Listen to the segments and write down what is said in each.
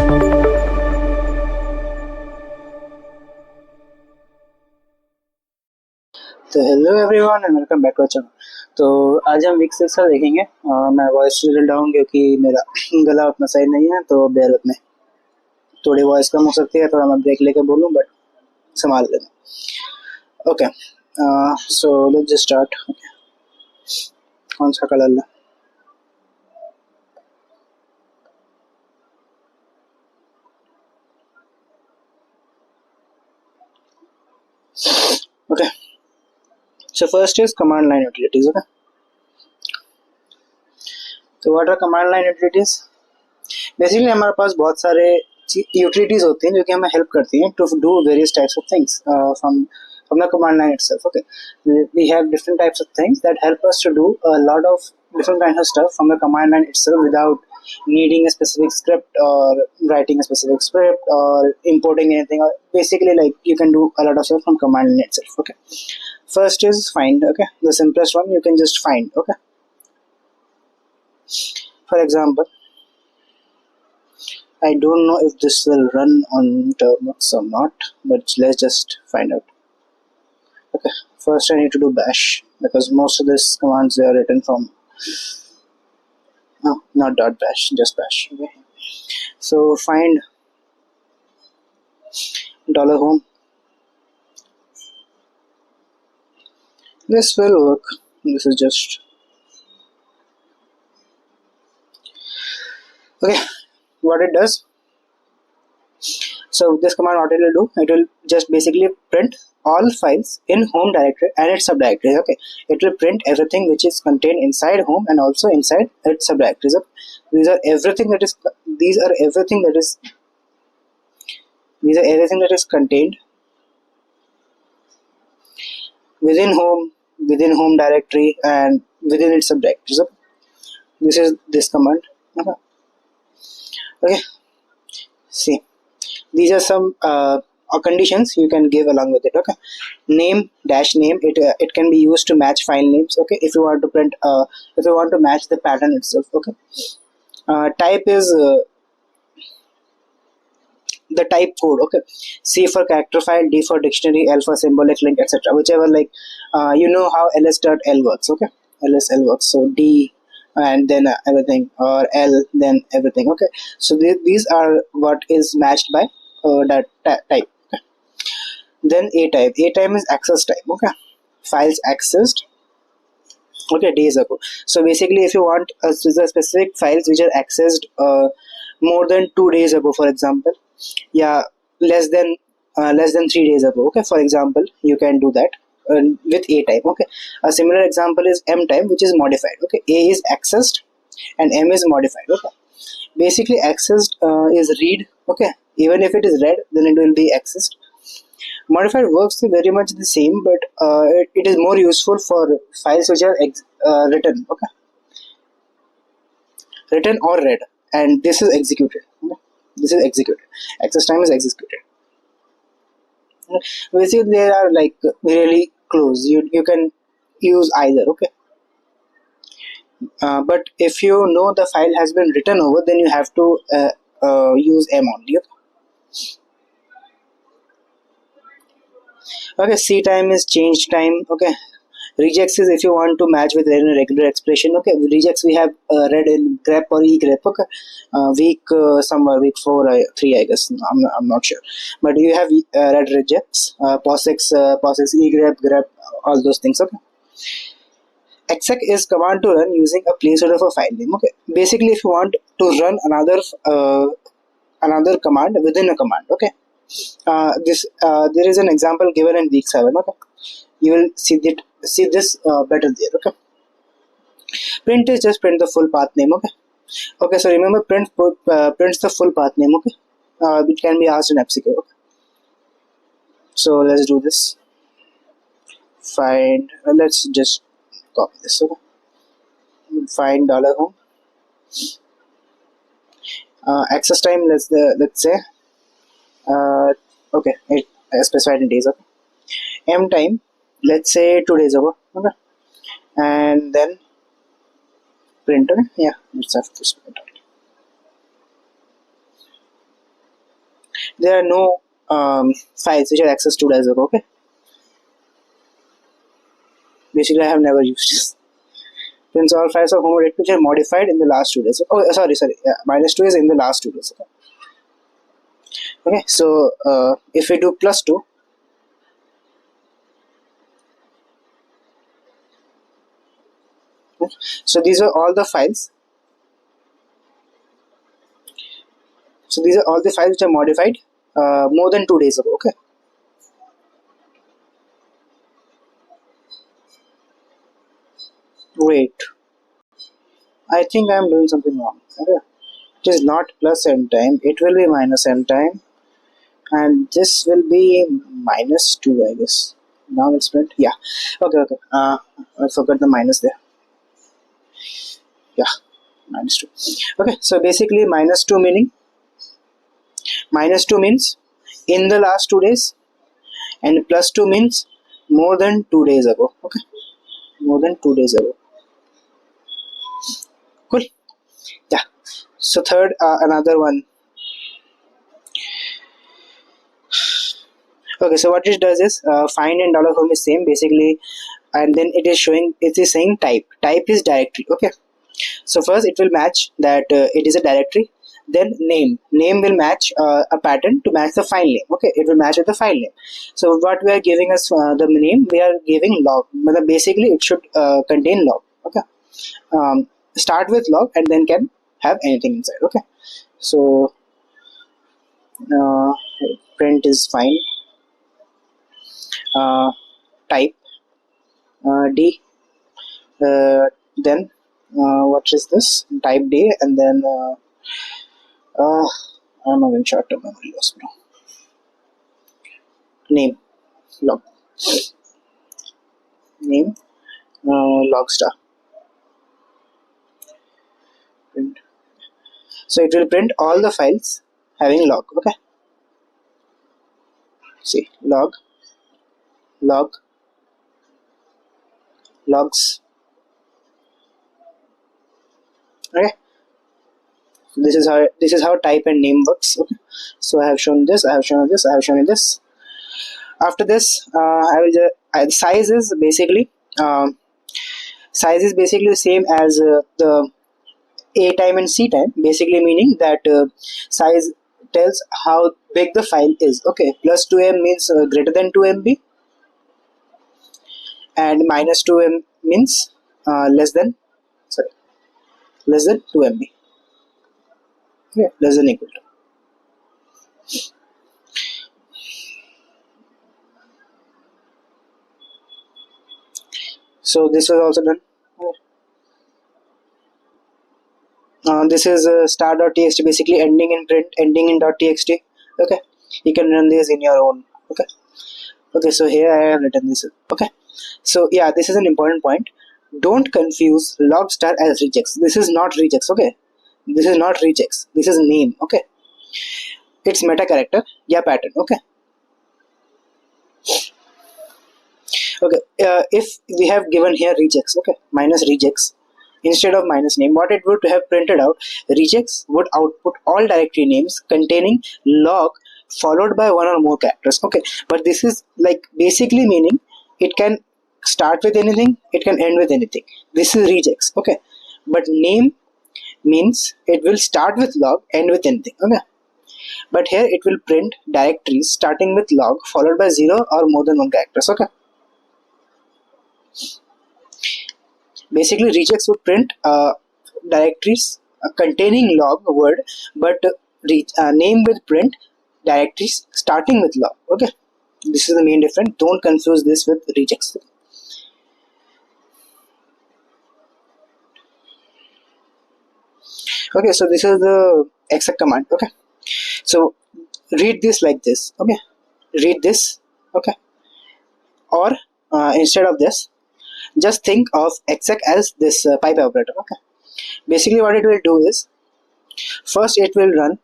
तो hello everyone and welcome back to channel. तो आज हम वीक 6 का देखेंगे। मैं वॉइस रिजल्ट डाउन क्योंकि मेरा गला उतना सही नहीं है, तो बेयर विथ में थोड़ी वॉइस कम हो सकती है, थोड़ा मैं ब्रेक लेके बोलूँ बट संभाल लेना। Okay, so let's just start. कौन सा कलर ला? Okay, so first is command line utilities. Okay, तो what are command line utilities? Basically हमारे पास बहुत सारे यूटिलिटीज होती हैं जो कि हमें हेल्प करती हैं to do various types of things from the command line itself. Okay, we have different types of things that help us to do a lot of different kinds of stuff from the command line itself without needing a specific script or writing a specific script or importing anything, or basically like you can do a lot of stuff from command line itself. Okay, first is find. Okay, the simplest one, you can just find. Okay, for example, I don't know if this will run on terminals or not, but let's just find out. Okay, first I need to do bash because most of these commands they are written from not dot bash, just bash. Okay, so find $home. This will work. This is just okay. What it does, so this command, what it will do, it will just basically print all files in home directory and its subdirectories. Okay, it will print everything which is contained inside home and also inside its subdirectories. These are everything that is contained within home directory and within its subdirectories. Okay? This is this command. Okay, see, these are some conditions you can give along with it. Okay, name dash name, it can be used to match file names. Okay, if you want to print if you want to match the pattern itself. Okay, type is the type code. Okay, C for character file, D for dictionary, L for symbolic link, etc. Whichever, like you know how ls.l works. Okay, ls.l works, so D and then everything, or L then everything. Okay, so these are what is matched by that type. Okay. Then a type is access type. Okay, files accessed, okay, days ago. So basically if you want specific files which are accessed more than 2 days ago, for example, yeah, less than 3 days ago. Okay, for example, you can do that with a type. Okay, a similar example is m type, which is modified. Okay, a is accessed and m is modified. Okay, basically accessed is read. Okay, even if it is read, then it will be accessed. Modified works very much the same, but it is more useful for files which are written. Okay, written or read, and this is executed. Okay? This is executed. Access time is executed. Okay? Basically, they are like really close. You can use either. Okay, but if you know the file has been written over, then you have to use m only. Okay? Okay, C time is change time. Okay, rejects is if you want to match with regular expression. Okay, rejects we have read in grep or egrep. Okay, week somewhere week 3 I guess. I'm not sure, but you have read rejects, POSIX, egrep, grep, all those things. Okay, exec is command to run using a placeholder for file name. Okay, basically if you want to run another command within a command. Okay, there is an example given in week 7. Okay, you will see this better there. Okay, print is just print the full path name. Okay, so remember prints the full path name. Okay, it can be asked in MCQ. Okay, so let's do this. Find let's just copy this. Okay, find $home. Access time, let's say okay, it specified in days. Okay, m time, let's say 2 days ago. Okay, and then print. Okay, yeah, let's have this print out. there are no files which are accessed 2 days ago. Okay, basically I have never used this. Prints all files of home directory which are modified in the last 2 days. Oh, sorry, yeah, -2 is in the last 2 days. Okay, so if we do +2, okay, so these are all the files. So these are all the files which are modified more than 2 days ago. Okay, wait, I think I am doing something wrong. Okay, it is not plus m time, it will be minus m time, and this will be -2, I guess. Now it's print. Yeah. Okay. I forgot the minus there. Yeah, -2. Okay, so basically -2 means in the last 2 days, and +2 means more than 2 days ago. Okay, more than 2 days ago. Cool. Yeah. So third, another one. Okay, so what it does is find and $home is same basically, and then it is saying type is directory. Okay, so first it will match that it is a directory, then name will match a pattern to match the file name. Okay, it will match with the file name. So what we are giving us the name, we are giving log, but basically it should contain log. Okay, start with log and then can have anything inside. Okay, so print is fine. Type D, then what is this, type D, and then I'm having short-term memory loss now. Name log, name log star, print. So it will print all the files having log. Okay, see, log, logs. Okay, this is how type and name works. Okay, so I have shown this, I have shown this, I have shown this. After this, I will just size is basically the same as the A time and C time, basically meaning that size tells how big the file is. Okay, +2m means greater than 2 MB, and -2m means less than 2 MB. Okay, less than equal to. So this was also done. This is star.txt, basically ending in print, ending in .txt. Okay, you can run this in your own. Okay, so here I have written this. Okay, so yeah, this is an important point. Don't confuse log star as regex. This is not regex. Okay, this is not regex, this is name. Okay, it's meta character, yeah, pattern. Okay, if we have given here regex, okay, minus regex instead of minus name, what it would have printed out, regex would output all directory names containing log followed by one or more characters. Okay, but this is like basically meaning it can start with anything, it can end with anything. This is regex. Okay, but name means it will start with log, end with anything. Okay, but here it will print directories starting with log followed by 0 or more than 1 characters. Okay, basically regex would print directories containing log word, but name will print directories starting with log. Okay, this is the main difference. Don't confuse this with regex. Okay, so this is the exec command. Okay, so read this like this. Okay, read this. Okay, or instead of this, just think of exec as this pipe operator. Okay, basically what it will do is, first it will run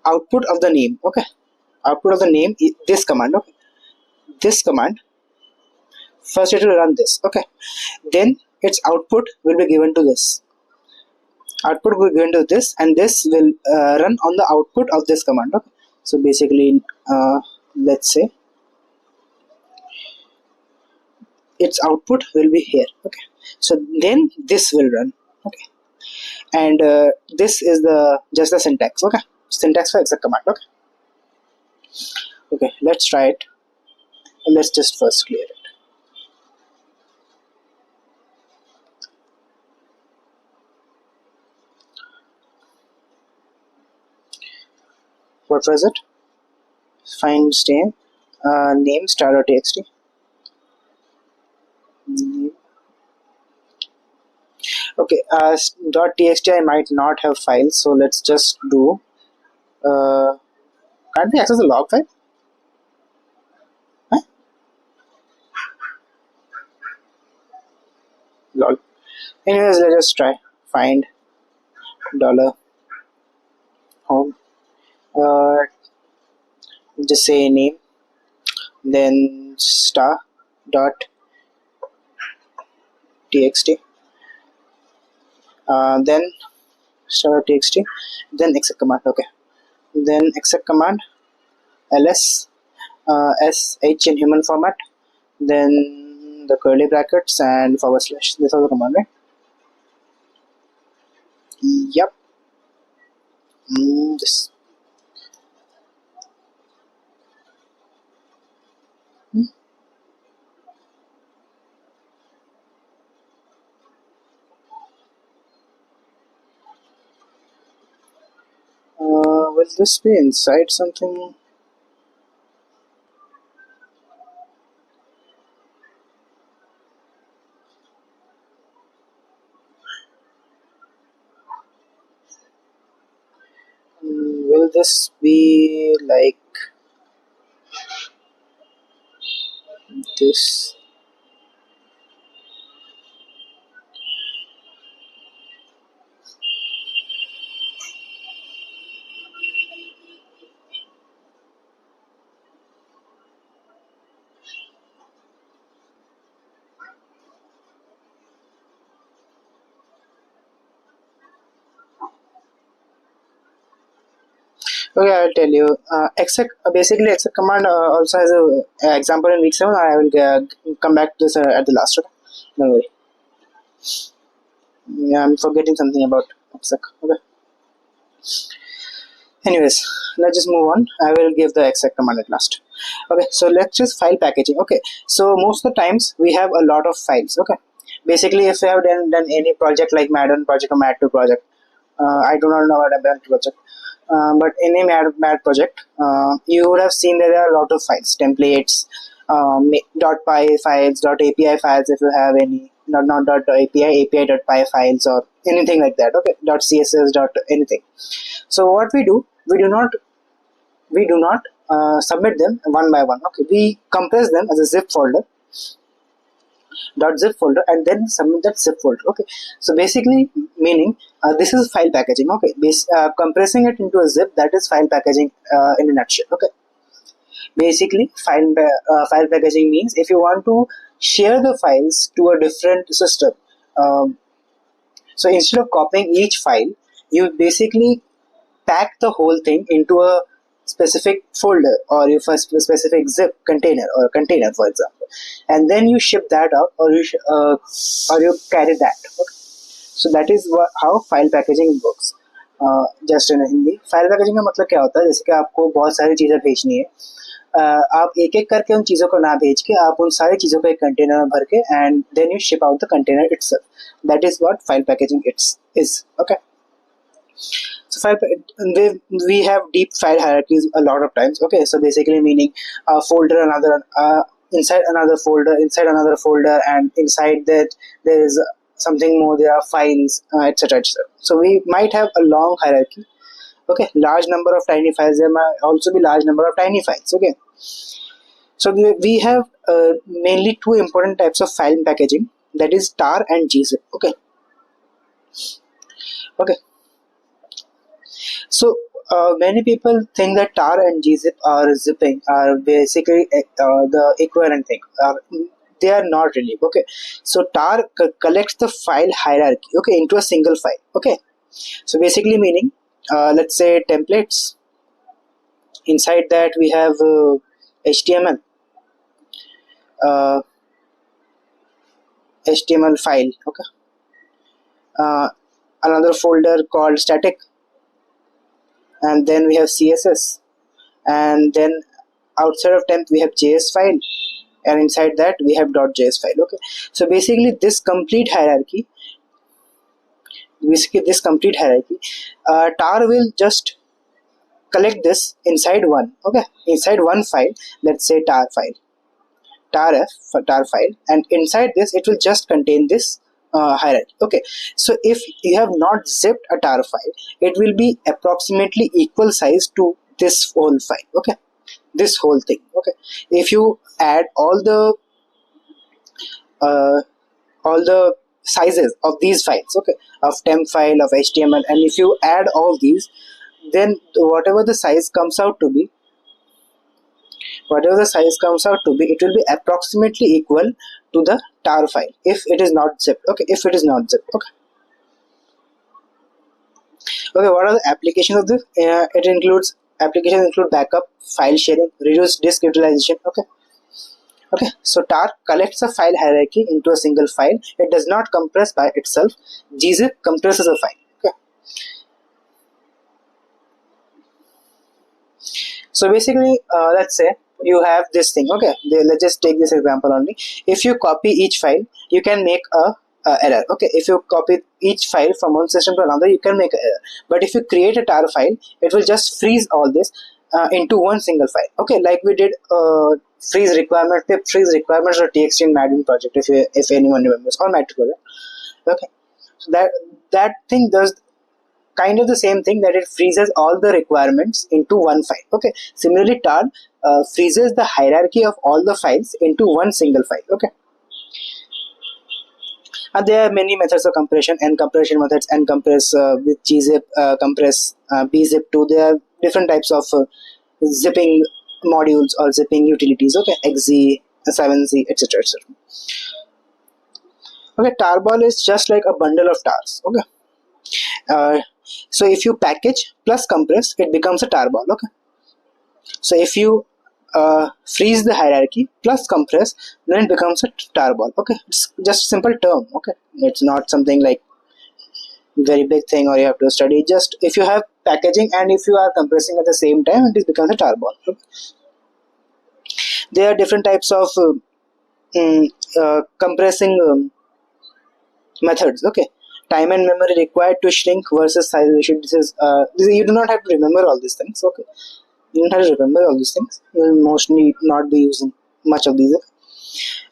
output of the name. Okay, output of the name is this command. Okay, this command, first it will run this. Okay, then its output will be given to this. Output will go into this, and this will run on the output of this command. Okay, so basically let's say its output will be here. Okay, so then this will run. Okay, and this is the just the syntax. Okay, syntax for exec command. Okay, okay, let's try it. Let's just first clear it. What was it? Find name, name star.txt. Okay, .txt I might not have files, so let's just do. Can't we access the log file? Huh? Lol. Anyways, let's just try. Find dollar home. Just say name, then star dot txt, then star txt, then exec command. Okay, then exec command ls sh in human format, then the curly brackets and forward slash. This is the command, right? Yep. This. Will this be inside something? Will this be like this? Okay, I'll tell you. Exec basically exec command also has a example in week 7. I will come back to this at the last. Okay, don't worry. Yeah, I'm forgetting something about exec. Okay. Anyways, let's just move on. I will give the exec command at last. Okay, so let's just file packaging. Okay, so most of the times we have a lot of files. Okay, basically if you have done any project like Madden project or Mad2 project, I do not know about a Mad project, but in a Mad project, you would have seen that there are a lot of files, templates, .py files, .api files if you have any, not .api.py files or anything like that. Okay, .css, anything. So what we do not submit them one by one. Okay, we compress them as a zip folder, .zip folder, and then submit that zip folder. Okay, so basically meaning this is file packaging. Okay, compressing it into a zip, that is file packaging in a nutshell. Okay, basically file packaging means if you want to share the files to a different system, so instead of copying each file, you basically pack the whole thing into a specific folder or if a specific zip container or container, for example, and then you ship that out, or you carry that. Okay, so that is how file packaging works. Just in Hindi file packaging का मतलब क्या होता है, जैसे कि आपको बहुत सारी चीज़ें भेजनी है, आप एक एक करके उन चीज़ों को ना भेज के आप उन सारी चीज़ों को एक कंटेनर में भर के and then you ship out the container itself. That is what file packaging is. Okay, so we have deep file hierarchies a lot of times. Okay, so basically meaning a folder, another inside another folder, and inside that there is something more, there are files, etc, etc. So we might have a long hierarchy. Okay, large number of tiny files, there might also be large number of tiny files. Okay, so we have mainly two important types of file packaging, that is tar and gzip. Okay, okay, so many people think that tar and gzip are zipping are basically the equivalent thing. They are not really. Okay, so tar collects the file hierarchy, okay, into a single file. Okay, So basically meaning, let's say templates. Inside that we have HTML, uh, HTML file. Okay. Uh, Another folder called static, and then we have CSS, and then outside of temp we have JS file, and inside that we have .js file. Okay. So basically this complete hierarchy, tar will just collect this inside one. Okay, inside one file, let's say tar file, tar for tar file, and inside this it will just contain this hierarchy. Okay, so if you have not zipped a tar file, it will be approximately equal size to this whole file. Okay, this whole thing. Okay, if you add uh, all the sizes of these files, okay, of temp file, of HTML, and if you add all these, then whatever the size comes out to be, it will be approximately equal to the tar file if it is not zipped. Okay, if it is not zipped. Okay. Okay, what are the applications of this? Applications include backup, file sharing, reduced disk utilization. Okay, so tar collects a file hierarchy into a single file. It does not compress by itself. gzip compresses a file. Okay. So basically, let's say you have this thing. Okay, let's just take this example only. If you copy each file, you can make a error. Okay, if you copy each file from one system to another, you can make an error. But if you create a tar file, it will just freeze all this into one single file. Okay, like we did freeze requirements or txt in Madden project, if anyone remembers, or Matrix project. Okay, so that thing does kind of the same thing, that it freezes all the requirements into one file. Okay, similarly tar freezes the hierarchy of all the files into one single file. Okay, and there are many methods of compression, and compression methods, and compress with gzip, compress bzip too. There are different types of zipping modules or zipping utilities. Okay, xz, 7z, etc, etc. Okay, tarball is just like a bundle of tars. Okay, so if you package plus compress, it becomes a tarball. Okay, so if you freeze the hierarchy plus compress, then it becomes a tarball. Okay, it's just a simple term. Okay, it's not something like very big thing or you have to study. Just if you have packaging and if you are compressing at the same time, it becomes a tarball. Okay. There are different types of compressing methods. Okay, time and memory required to shrink versus size ratio. You do not have to remember all these things. Okay, you don't have to remember all these things. You will mostly not be using much of these.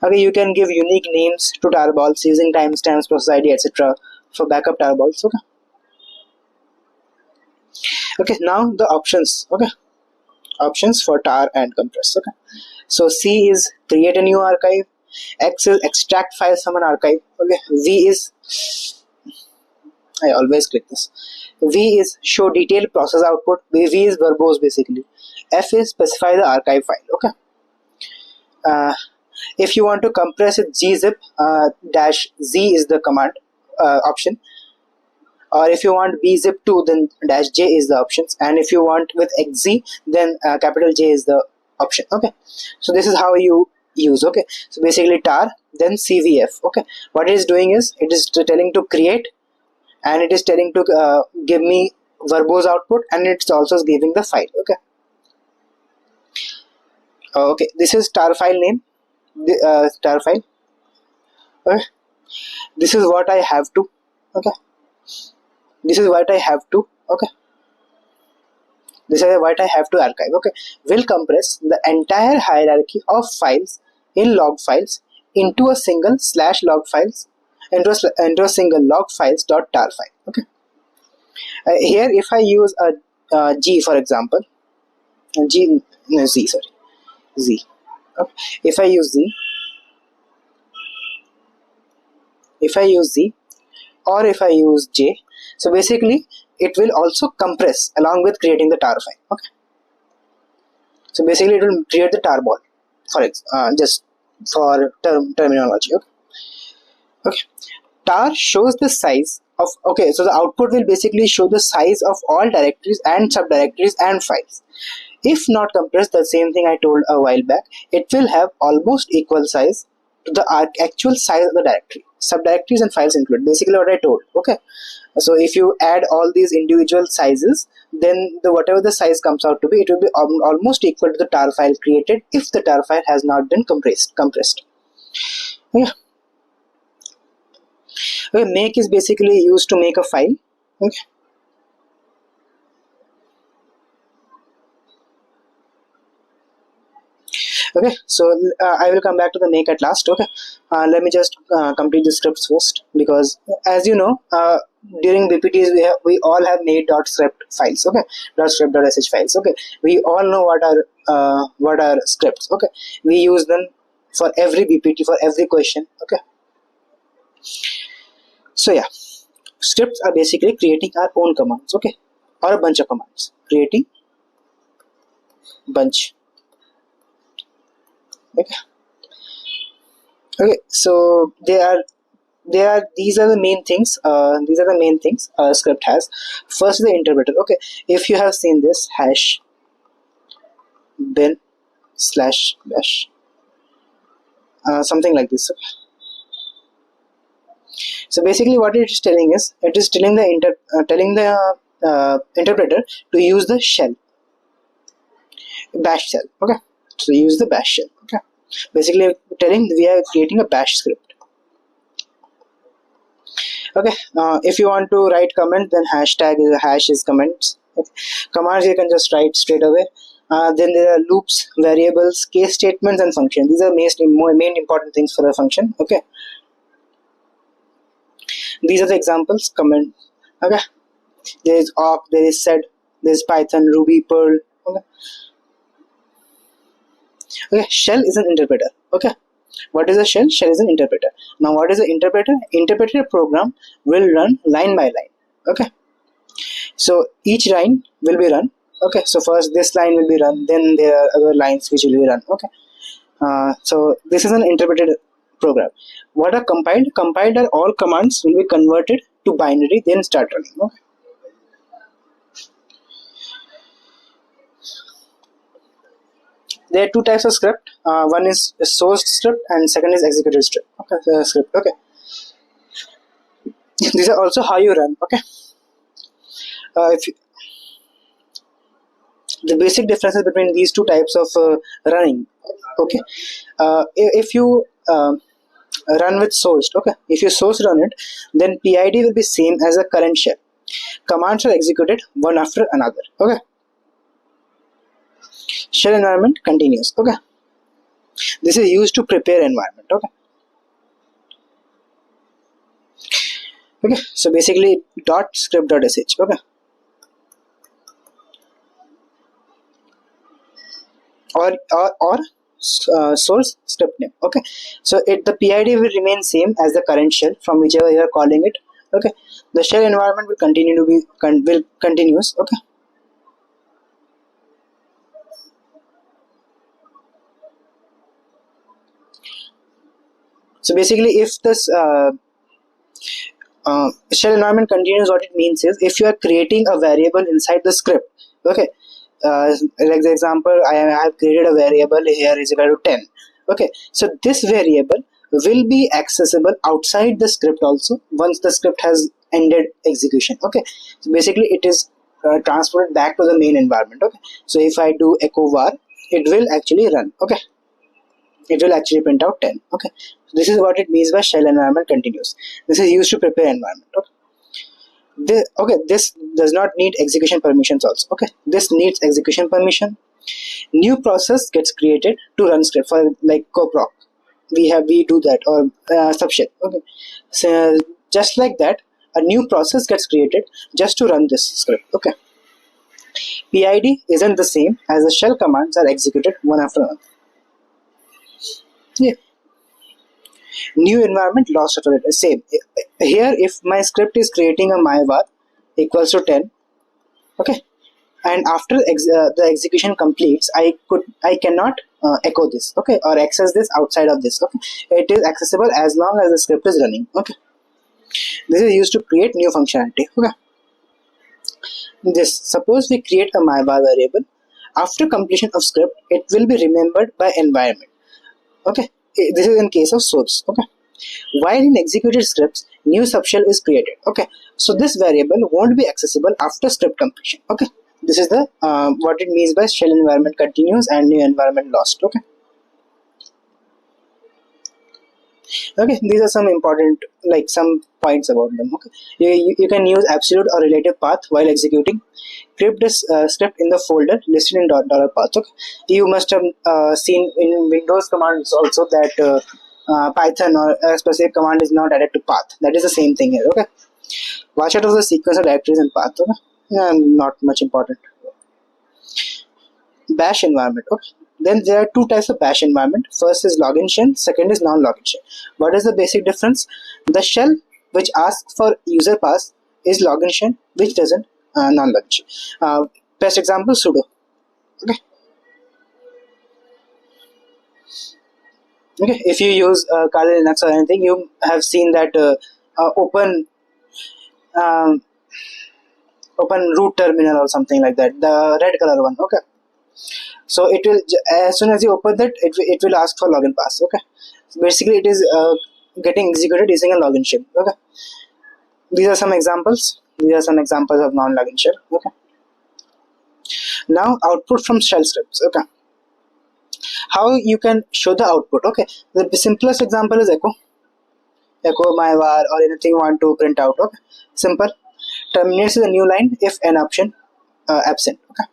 Okay, you can give unique names to tarballs using timestamps, process ID, etc. for backup tarballs. Okay. Okay, now the options. Okay, options for tar and compress. Okay, so C is create a new archive. X is extract files from an archive. Okay, V is, I always click this. V is show detailed process output. V is verbose basically. F is specify the archive file. Okay. If you want to compress it, gzip -z is the command option. Or if you want bzip2, then -j is the options. And if you want with xz, then capital J is the option. Okay. So this is how you use. Okay. So basically tar, then cvf. Okay. What it is doing is, it is telling to create, and it is telling to give me verbose output, and it's also giving the file. Okay. Okay, this is tar file name. Tar file. Okay. This is what I have to. Okay. This is what I have to. Okay. This is what I have to archive. Okay. Will compress the entire hierarchy of files in log files into a single /log files, into a single log files dot tar file. Okay. Here, if I use a G, for example, Z. Okay. If I use Z, or if I use J, so basically it will also compress along with creating the tar file. Okay. So basically it will create the tarball, just for terminology. Okay. Okay. Tar shows the size of, okay, so the output will basically show the size of all directories and subdirectories and files. If not compressed, the same thing I told a while back, it will have almost equal size to the actual size of the directory, subdirectories and files included, basically what I told. Okay, so if you add all these individual sizes, then whatever the size comes out to be, it will be almost equal to the tar file created if the tar file has not been compressed. Yeah. Okay, make is basically used to make a file. Okay. Okay, so I will come back to the make at last. Okay, let me just complete the scripts first, because as you know, during BPTs we all have made .script files. Okay, .script.sh files. Okay, we all know what are scripts. Okay, we use them for every BPT, for every question. Okay, so yeah, scripts are basically creating our own commands. Okay, or a bunch of commands, creating bunch. Okay. Okay, so these are the main things. These are the main things a script has. First, the interpreter. Okay, if you have seen this hash bin slash bash, something like this. Okay. So basically, what it is telling is, it is telling the interpreter to use the shell, bash shell. Okay, so use the bash shell. Okay, basically telling we are creating a bash script. Okay, if you want to write comment, then hashtag is hash is comments. Okay. Commands you can just write straight away. Then there are loops, variables, case statements, and functions. These are main important things for a function. Okay, these are the examples. Comment. Okay, there is awk, there is sed, there is Python, Ruby, Perl. Okay. Okay, shell is an interpreter. Okay, what is a shell? Shell is an interpreter. Now, what is an interpreter? Interpreter program will run line by line. Okay, so each line will be run. Okay, so first this line will be run, then there are other lines which will be run. Okay, so this is an interpreted program. What are compiled? Compiled are all commands will be converted to binary, then start running. Okay. There are two types of script. One is source script and second is executed script. Okay, script. Okay, these are also how you run. Okay, the basic differences between these two types of running. Okay, if you run with sourced, okay, if you source run it, then PID will be same as a current shell. Commands are executed one after another. Okay, shell environment continues. Okay, this is used to prepare environment. Okay, okay, so basically .script.sh. Okay, or source script name. Okay, so the PID will remain same as the current shell from whichever you are calling it. Okay, the shell environment will continue to be continuous. Okay, so basically if this shell environment continues, what it means is if you are creating a variable inside the script. Okay, like the example, I have created a variable here is equal to 10. Okay, so this variable will be accessible outside the script also once the script has ended execution. Okay, so basically it is transported back to the main environment. Okay, so if I do echo var, it will actually run. Okay, it will actually print out 10. Okay, so this is what it means by shell environment continues. This is used to prepare environment. Okay, this does not need execution permissions also. Okay, this needs execution permission. New process gets created to run script, for like coproc we do that, or subshell. Okay, so just like that, a new process gets created just to run this script. Okay, PID isn't the same as the shell commands are executed one after another. Yeah. New environment lost after it. Same here. If my script is creating a myvar equals to 10, okay, and after the execution completes, I cannot echo this, okay, or access this outside of this. Okay, it is accessible as long as the script is running. Okay, This is used to create new functionality. Okay. This, suppose we create a myvar variable. After completion of script, it will be remembered by environment. Okay. This is in case of source. Okay. While in executed scripts, new subshell is created. Okay. So this variable won't be accessible after script completion. Okay. This is the what it means by shell environment continues and new environment lost. Okay. Okay, these are some important, like, some points about them. Okay, you can use absolute or relative path while executing. Crypt this script in the folder listed in dollar path. Okay, you must have seen in Windows commands also that Python or a specific command is not added to path. That is the same thing here. Okay, watch out of the sequence of directories and path. Okay, not much important. Bash environment. Okay, then there are two types of bash environment. First is login shell, second is non-login shell. What is the basic difference? The shell which asks for user pass is login shell, which doesn't non-login shell. Best example, sudo. Okay, okay, if you use Kali Linux or anything, you have seen that open um, open root terminal or something like that, the red color one. Okay, so it will, as soon as you open that, it will ask for login pass. Okay, so basically it is getting executed using a login shell. Okay, these are some examples. These are some examples of non-login shell. Okay, now output from shell scripts. Okay, how you can show the output? Okay, the simplest example is echo myvar or anything you want to print out. Okay, simple. Terminates with a new line if an option absent. Okay,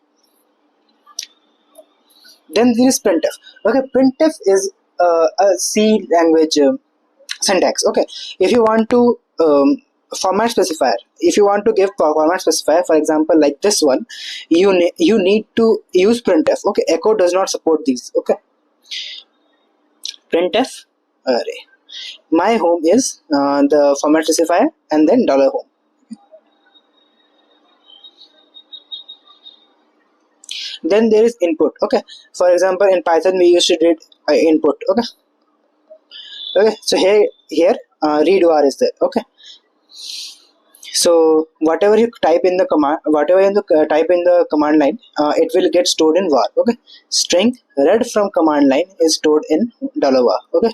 then there is printf. Okay, printf is a C language syntax. Okay, if you want to format specifier, if you want to give format specifier, for example like this one, you need to use printf. Okay, echo does not support these. Okay, printf array, my home is the format specifier and then $home. Then there is input. Okay, for example in Python we used to read input. Okay, okay, so here read var is there. Okay, so whatever you type in the command, whatever in the type in the command line, it will get stored in var. Okay, string read from command line is stored in $var. Okay,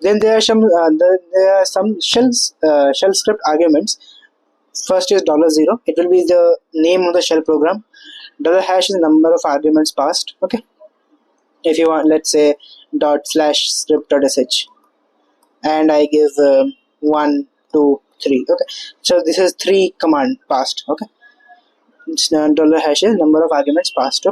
then there are some shell script arguments. First is $0. It will be the name of the shell program. $hash is the number of arguments passed. Okay, if you want, let's say ./script.sh, and I give 1, 2, 3. Okay, so this is 3 command passed. Okay, it's $hash is number of arguments passed.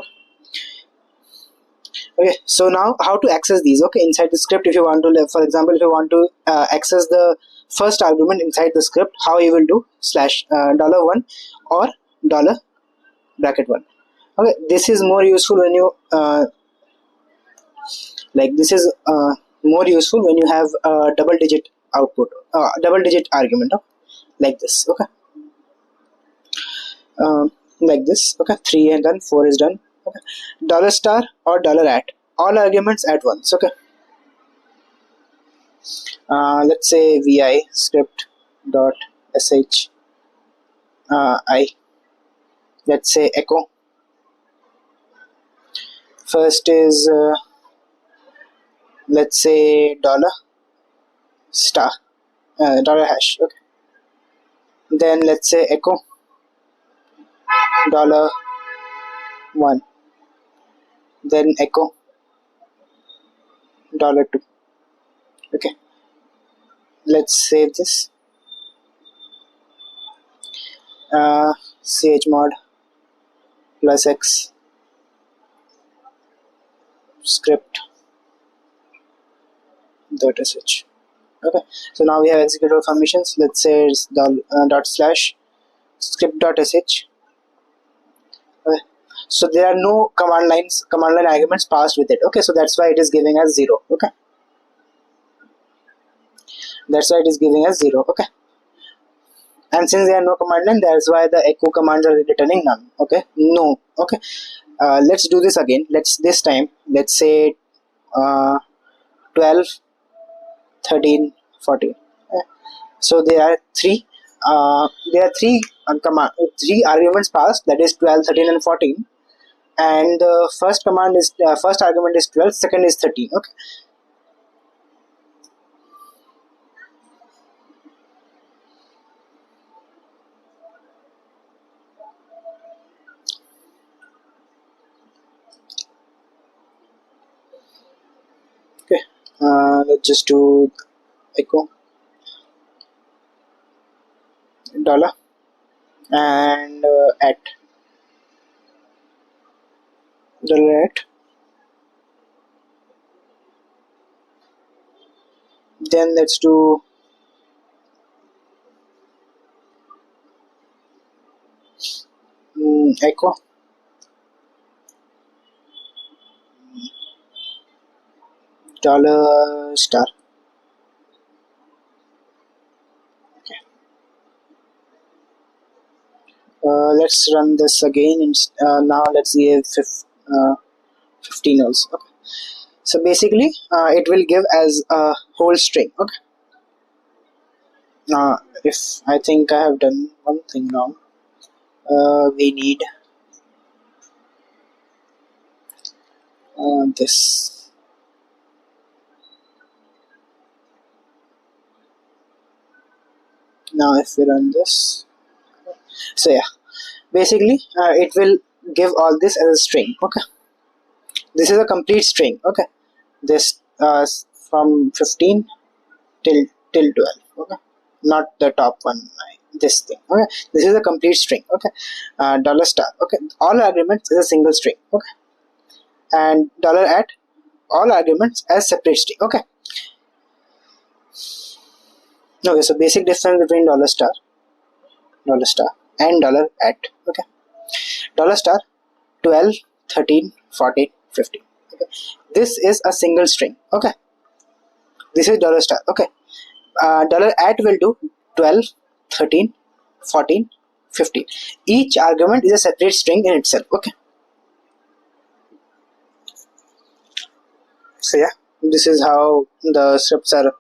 Okay, so now how to access these? Okay, inside the script, if you want to, for example, if you want to access the first argument inside the script, how you will do $1 or $1. Okay, this is more useful when you more useful when you have a double digit output, double digit argument. Like this. Okay, like this. Okay, 3 and done, 4 is done. Okay, $* or $@ all arguments at once. Okay, let's say vi script dot sh I, let's say echo. First is let's say $$ $hash. Okay, then let's say echo $1, then echo $2. Okay, let's save this. chmod +x script .sh. Okay, so now we have executable permissions. Let's say it's ./script.sh. Okay, so there are no command line arguments passed with it. Okay, so that's why it is giving us 0. Okay, that's why it is giving us 0. Okay, and since there are no command line, that's why the echo commands are returning none. Okay, no. Okay, let's do this again. This time let's say 12, 13, 14. So there are three arguments passed, that is 12, 13, and 14. And the first argument is 12, second is 13. Okay. Okay. Let's just do echo dollar and at dollar at. Then let's do echo dollar star. Let's run this again. Now let's give 15 also. Okay. So basically, it will give as a whole string. Okay. If I think I have done one thing wrong, we need this. Now if we run this, so yeah, basically it will give all this as a string. Okay, this is a complete string. Okay, this from 15 till 12. Okay, not the top one, this thing. Okay, this is a complete string. Okay, dollar star. Okay, all arguments is a single string. Okay, and dollar at all arguments as separate string. Okay. Okay, so basic difference between dollar star and dollar at. Okay, dollar star 12, 13, 14, 15. Okay, this is a single string. Okay, this is dollar star. Okay, dollar at will do 12, 13, 14, 15. Each argument is a separate string in itself. Okay, so yeah, this is how the scripts are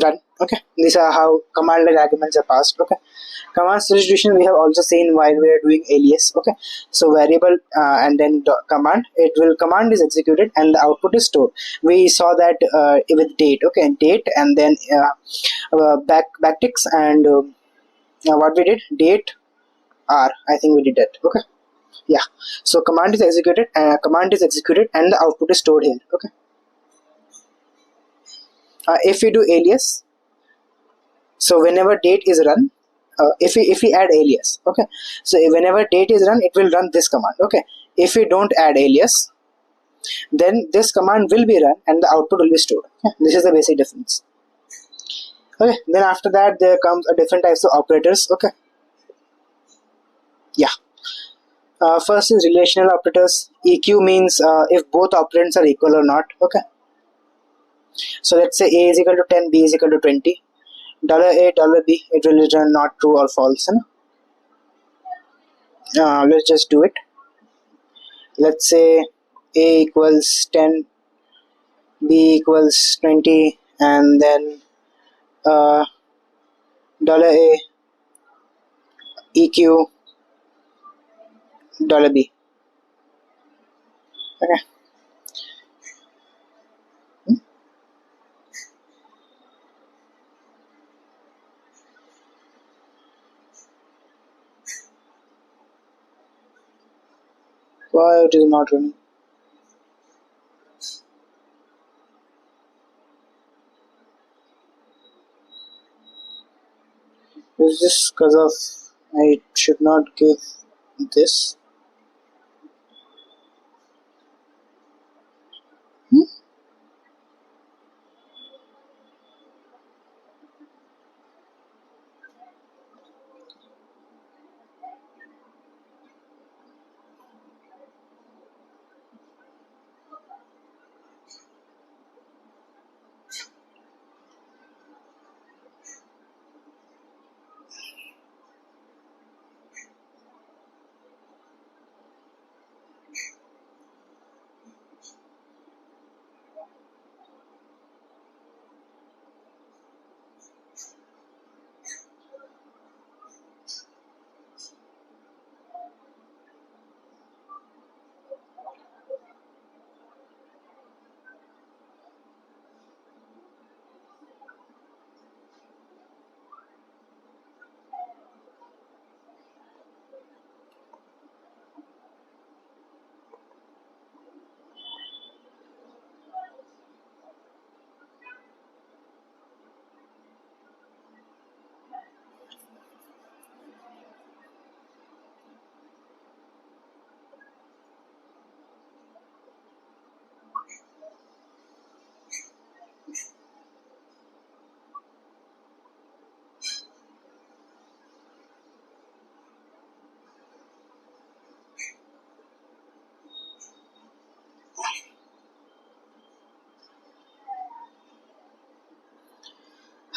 run. Okay, these are how command line arguments are passed. Okay, command substitution we have also seen while we are doing alias. Okay, so variable and then command, it will command is executed and the output is stored. We saw that with date. Okay, date and then backticks and what we did, date r, I think we did that. Okay, yeah, so command is executed and the output is stored here. Okay, if we do alias, so whenever date is run, if we add alias. Okay, so whenever date is run, it will run this command. Okay, if we don't add alias, then this command will be run and the output will be stored. Okay? This is the basic difference. Okay, then after that there comes a different types of operators. Okay, yeah, first is relational operators. EQ means if both operands are equal or not. Okay, so let's say a is equal to 10, b is equal to 20. Dollar a, dollar b, it will return not true or false. Let's just do it. Let's say a equals 10, b equals 20, and then uh, dollar a, eq, dollar b. Okay. Why it is not running? Is this because of I should not give this? Hmm?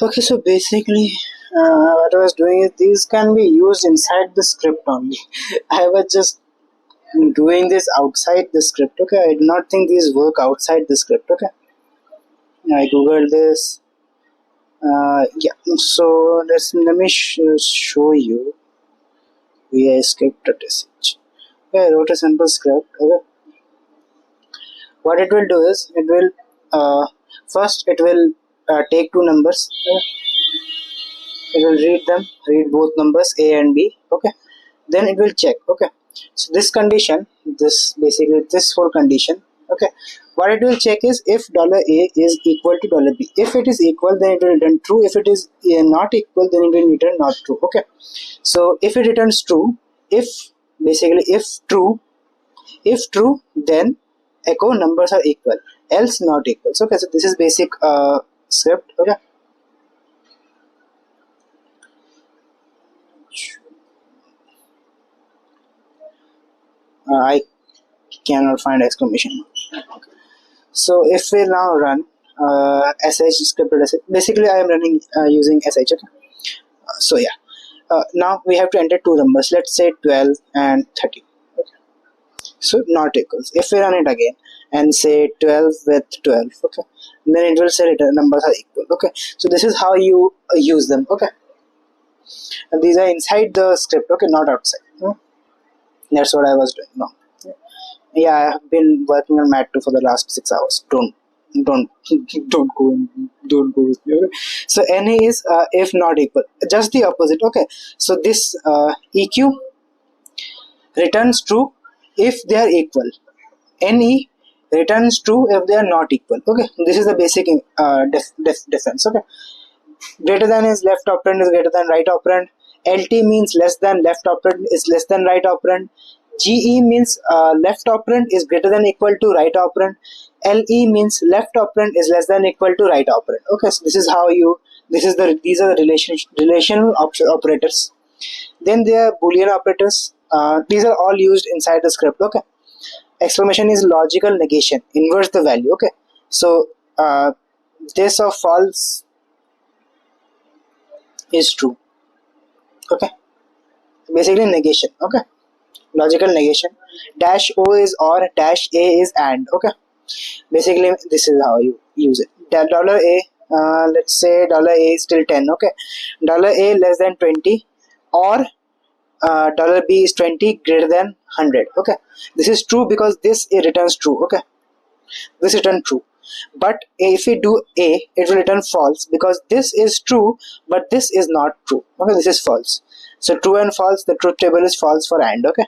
Okay, so basically, what I was doing is these can be used inside the script only. I was just doing this outside the script. Okay, I do not think these work outside the script. Okay, I googled this. Yeah, so let me show you via script.sh. Okay, I wrote a simple script. Okay, what it will do is it will first it will take two numbers. It will read both numbers a and b. Okay, then it will check. Okay, so this condition, this basically this whole condition. Okay, what it will check is if $a is equal to $b. If it is equal, then it will return true. If it is not equal, then it will return not true. Okay, so if it returns true, if basically if true, then echo numbers are equal, else not equal. So okay, so this is basic script. Okay, I cannot find exclamation mark. So if we now run sh script, basically I am running using sh. Okay? So yeah, now we have to enter two numbers. Let's say 12 and 30. Okay. So not equals. If we run it again and say 12 with 12, okay, then it will say return numbers are equal. Okay, so this is how you use them. Okay, and these are inside the script. Okay, not outside. That's what I was doing. No. Yeah, I have been working on Mat 2 for the last 6 hours. Don't don't go don't go with me. Okay? So NA is if not equal, just the opposite. Okay, so this EQ returns true if they are equal. NE returns true if they are not equal. Okay, this is the basic difference. Okay, greater than is left operand is greater than right operand. LT means less than left operand is less than right operand. GE means left operand is greater than equal to right operand. LE means left operand is less than equal to right operand. Okay, so this is how you. These are the relational operators. Then there are Boolean operators. These are all used inside the script. Okay, exclamation is logical negation. Inverts the value. Okay, so this of false is true. Okay, basically negation. Okay, logical negation. Dash O is or, dash A is and. Okay, basically this is how you use it. Dollar A, let's say dollar A is still 10. Okay, dollar A less than 20 or dollar B is 20 greater than 100. Okay, this is true because this A returns true. Okay, this return true. But if we do A, it will return false because this is true, but this is not true. Okay, this is false. So true and false, the truth table is false for AND. Okay.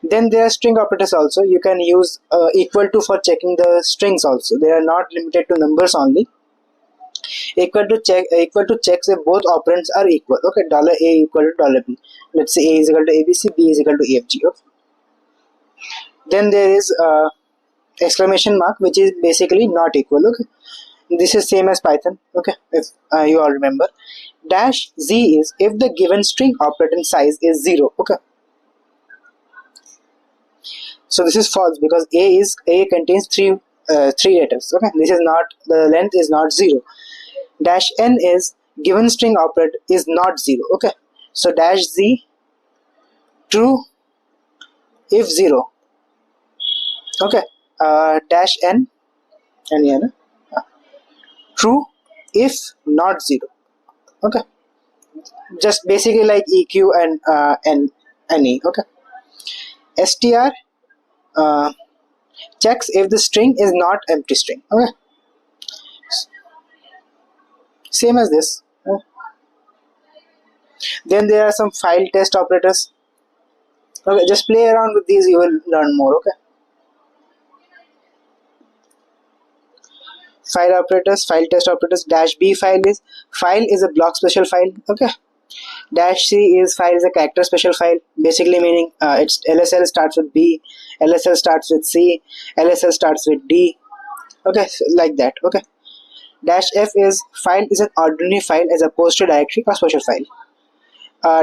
Then there are string operators also. You can use equal to for checking the strings also. They are not limited to numbers only. Equal to checks if both operands are equal. Okay, dollar A equal to dollar B. Let's say A is equal to ABC, B is equal to EFG. Okay. Then there is exclamation mark, which is basically not equal. Okay, this is same as Python. Okay, if you all remember. Dash Z is if the given string operand size is 0. Okay, so this is false because A contains three letters. Okay, this is not, the length is not 0. Dash N is given string operand is not 0. Okay, so dash Z true if 0. Okay, dash N and yeah, true if not 0. Okay, just basically like EQ and NE. Okay, str checks if the string is not empty string. Okay, same as this. Then there are some file test operators. Okay, just play around with these, you will learn more. Okay, file test operators. Dash B file is a block special file. Okay, dash C is file is a character special file, basically meaning it's LSL starts with B, LSL starts with C, LSL starts with D. Okay, so like that. Okay, dash F is file is an ordinary file as opposed to directory or special file.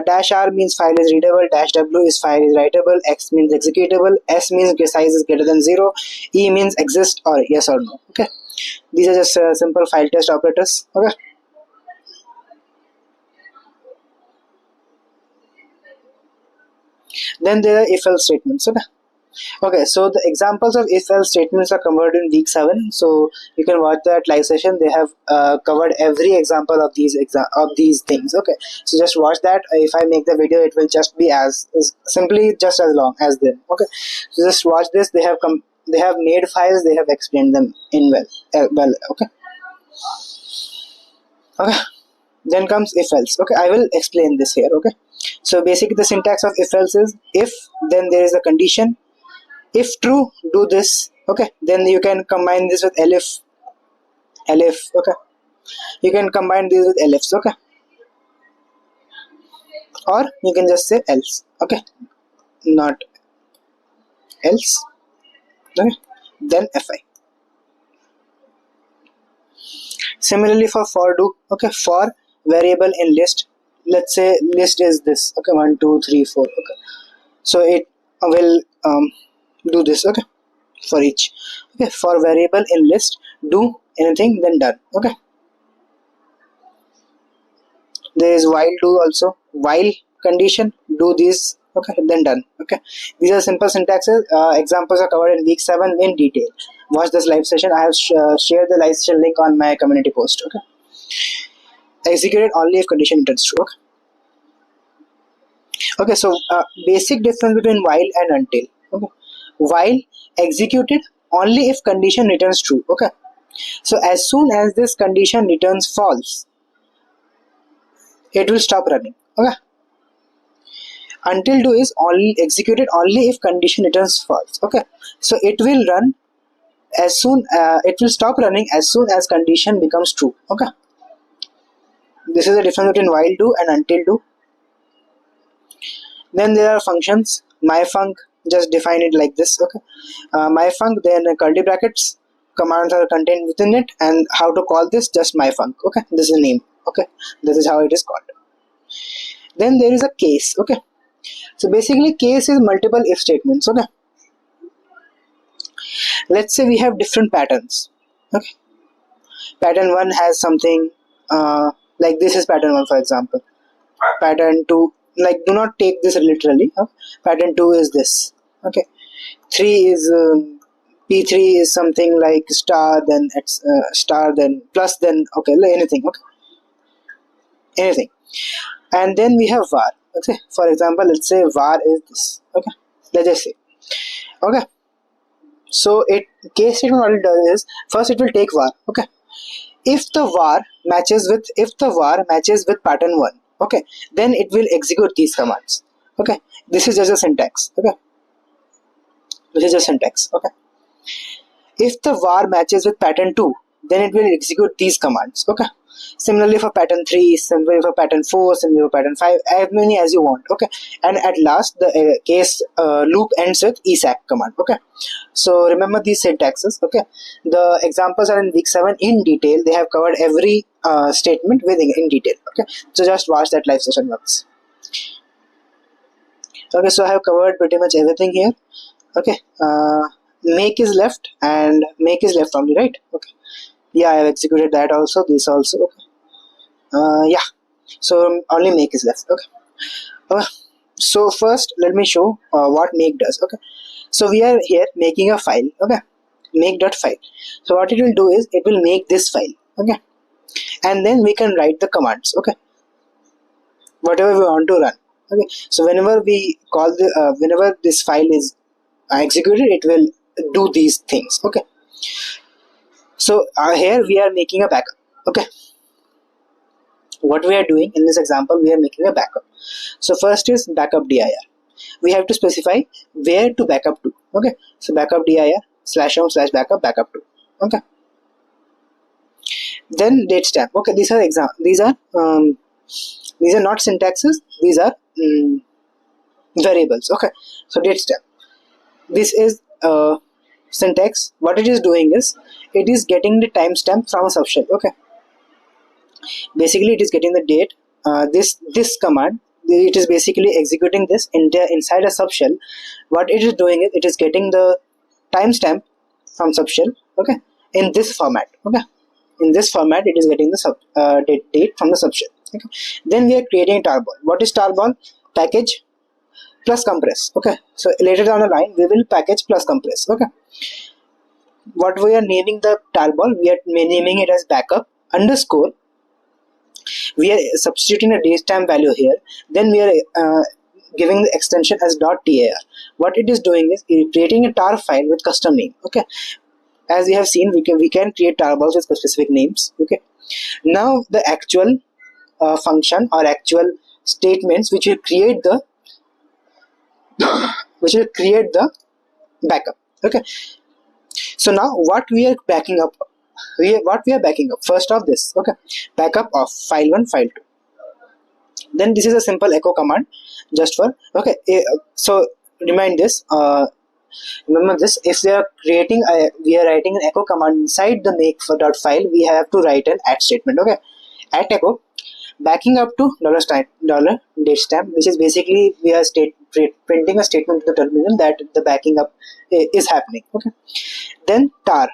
Dash R means file is readable, dash W is file is writable, X means executable, S means size is greater than 0, E means exist or yes or no. Okay, these are just simple file test operators. Okay, Then there are if-else statements. Okay, so the examples of if-else statements are covered in week 7. So you can watch that live session. They have covered every example of these things. Okay, so just watch that. If I make the video, it will just be simply just as long as them. Okay, so just watch this. They have made files. They have explained them in well. Okay. Okay. Then comes if-else. Okay, I will explain this here. Okay, so basically the syntax of if-else is: if, then there is a condition. If true, do this. Okay, then you can combine this with elif. Okay, you can combine these with elifs. Okay, or you can just say else. Okay, not else. Okay, then fi. Similarly for do. Okay, for variable in list. Let's say list is this. Okay, 1 2 3 4. Okay, so it will do this. Okay, for each. Okay, for variable in list, do anything, then done. Okay, there is while do also. While condition, do this. Okay, then done. Okay, these are simple syntaxes. Examples are covered in week 7 in detail. Watch this live session. I have shared the live session link on my community post. Okay, executed only if condition returns true. Okay, so basic difference between while and until. Okay, while executed only if condition returns true. Okay, so as soon as this condition returns false, it will stop running. Okay, until do is only executed only if condition returns false. Okay, so it will run as soon it will stop running as soon as condition becomes true. Okay, this is the difference between while do and until do. Then there are functions. myfunc, just define it like this. Okay, myfunc, then curly brackets, commands are contained within it, and how to call this, just myfunc. Okay, this is the name. Okay, this is how it is called. Then there is a case. Okay, so basically case is multiple if statements. Okay, let's say we have different patterns. Okay, pattern 1 has something like this is pattern 1, for example. Pattern 2, like, do not take this literally. Pattern 2 is this. Okay, 3 is p3 is something like star, then star, then plus, then okay, anything. Okay, anything. And then we have var. Okay, for example, let's say var is this. Okay, let's just say. Okay, so case statement, what it does is, first it will take var. Okay, if the var matches with pattern 1, okay, then it will execute these commands. Okay, this is just a syntax. Okay, this is just syntax. Okay, if the var matches with pattern 2, then it will execute these commands. Okay, similarly for pattern 3, similarly for pattern 4, similarly for pattern 5, as many as you want. Okay, and at last the case loop ends with esac command. Okay, so remember these syntaxes. Okay, the examples are in week 7 in detail. They have covered every statement in detail. Okay, so just watch that live session once. Okay, so I have covered pretty much everything here. Okay, make is left, and make is left only, right? Okay, yeah, I have executed that also, this also. Okay, yeah, so only make is left. Okay, so first let me show what make does. Okay, so we are here making a file. Okay, make.file. So what it will do is, it will make this file. Okay, and then we can write the commands. Okay, whatever we want to run. Okay, so whenever we call whenever this file is executed, it will do these things. Okay, so here we are making a backup. Okay, what we are doing in this example, we are making a backup. So first is backup dir. We have to specify where to backup to. Okay, so backup dir /home/backup to. Okay, then date stamp. Okay, these are not syntaxes, these are variables. Okay, so date stamp, this is syntax. What it is doing is, it is getting the timestamp from a subshell. Okay, basically it is getting the date. This command, it is basically executing this inside a subshell. What it is doing is, it is getting the timestamp from subshell. Okay, in this format. Okay, in this format it is getting the date from the subshell. Okay, then we are creating a tarball. What is tarball? Package plus compress. Okay, so later down the line we will package plus compress. Okay, what we are naming the tarball, we are naming it as backup underscore. We are substituting a datetime value here. Then we are giving the extension as .tar. What it is doing is creating a tar file with custom name. Okay, as we have seen, we can create tarballs with specific names. Okay, now the actual function or actual statements which will create the backup. Okay, so now what we are backing up, what we are backing up first of this. Okay, backup of file1, file2. Then this is a simple echo command just for, okay, so remind this, remember this, if we are writing an echo command inside the make for dot file, we have to write an at statement. Okay, at echo backing up to dollar date stamp, which is basically we are printing a statement to the terminal that the backing up is happening. Okay, then tar.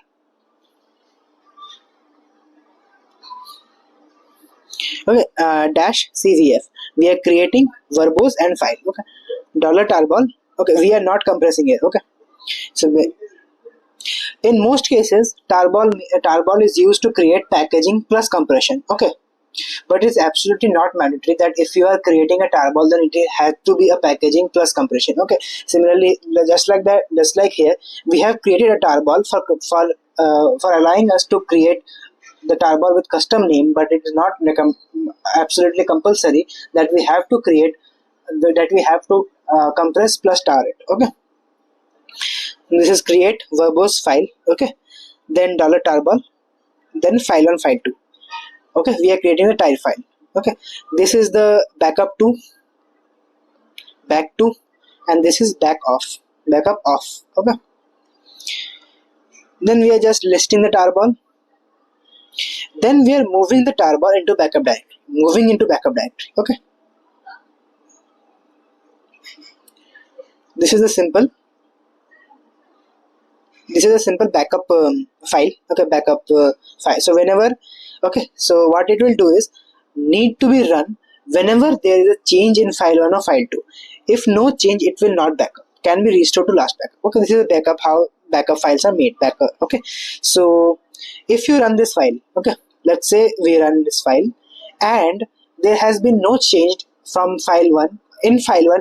Okay, dash cvf, we are creating verbose and file. Okay, dollar tarball. Okay, we are not compressing it. Okay, so in most cases tarball is used to create packaging plus compression. Okay, but it's absolutely not mandatory that if you are creating a tarball then it has to be a packaging plus compression. Okay, similarly, just like that, just like here, we have created a tarball for allowing us to create the tarball with custom name, but it is not absolutely compulsory that we have to create compress plus tar it. Okay, this is create verbose file. Okay, then dollar tarball, then file1, file2. Okay, we are creating a tile file. Okay, this is the backup to back to, and this is backup off. Okay, then we are just listing the tarball. Then we are moving the tarball into backup directory. Okay, this is a simple backup file. Okay, backup file. So whenever, okay, so what it will do is need to be run whenever there is a change in file1 or file2. If no change, it will not backup, can be restored to last backup. Okay, this is a backup, how backup files are made. Backup. Okay, so if you run this file, okay, let's say we run this file and there has been no change from file1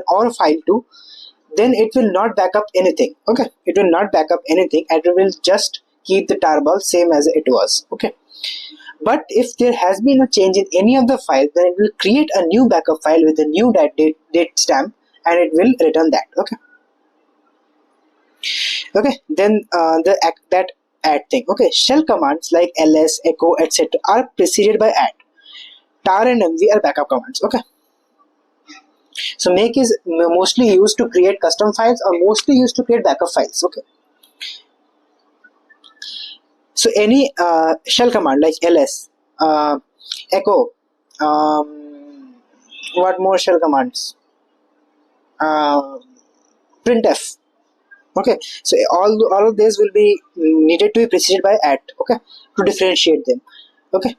or file2, then it will not back up anything. Okay, it will not back up anything and it will just keep the tarball same as it was. Okay, but if there has been a change in any of the files, then it will create a new backup file with a new date stamp and it will return that. Okay, okay, then that add thing. Okay, shell commands like ls, echo, etc. are preceded by add. Tar and mv are backup commands. Okay, so make is mostly used to create custom files or mostly used to create backup files. Okay, so any shell command like ls, echo, what more shell commands, uh, printf. Okay, so all of these will be needed to be preceded by at. Okay, to differentiate them. Okay,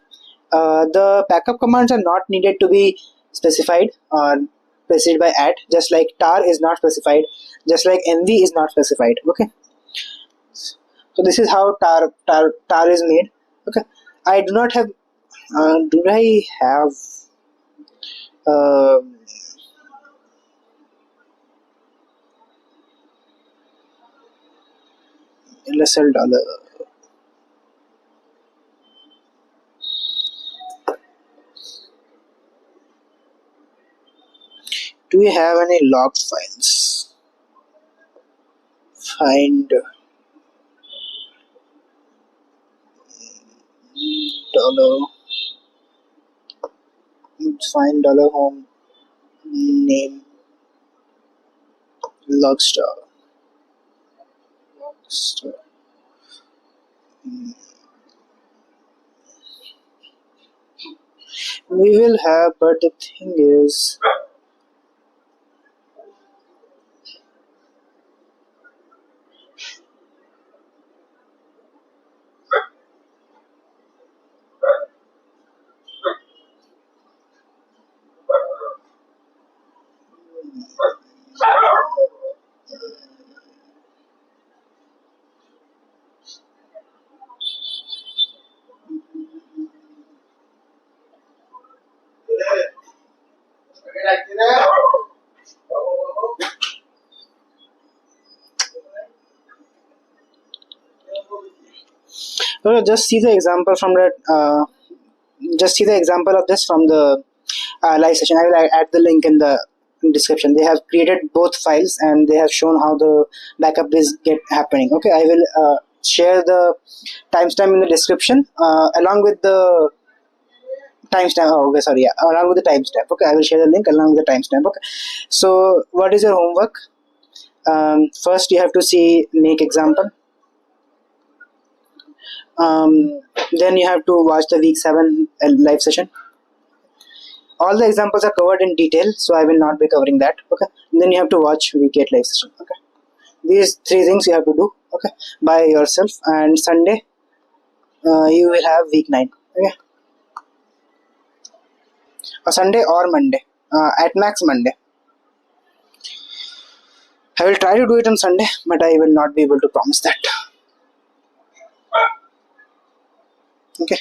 the backup commands are not needed to be specified or preceded by at, just like tar is not specified, just like mv is not specified. Okay, so this is how tar is made. Okay, I do not have do I have uh, LSL dollar. Do we have any log files? Find dollar, find dollar home name log star. We will have, but the thing is, Just see the example from that. Just see the example of this from the live session. I will add the link in the description. They have created both files and they have shown how the backup is get happening. Okay, I will share the timestamp in the description along with the timestamp. Oh, okay, sorry, yeah, along with the timestamp. Okay, I will share the link along with the timestamp. Okay, so what is your homework? First, you have to see make example. Then you have to watch the week 7 live session. All the examples are covered in detail, so I will not be covering that. Okay, and then you have to watch week 8 live session. Okay, these three things you have to do, okay, by yourself. And Sunday you will have week 9. Okay, or Sunday or Monday, at max Monday. I will try to do it on Sunday, but I will not be able to promise that. Okay,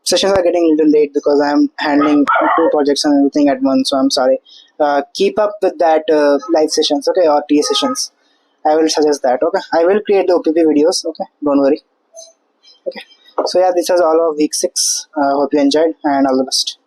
sessions are getting a little late because I am handling 2 projects and everything at once, so I'm sorry. Keep up with that live sessions, okay, or TA sessions. I will suggest that. Okay, I will create the OPP videos. Okay, don't worry. Okay, so yeah, this was all of week 6. Hope you enjoyed and all the best.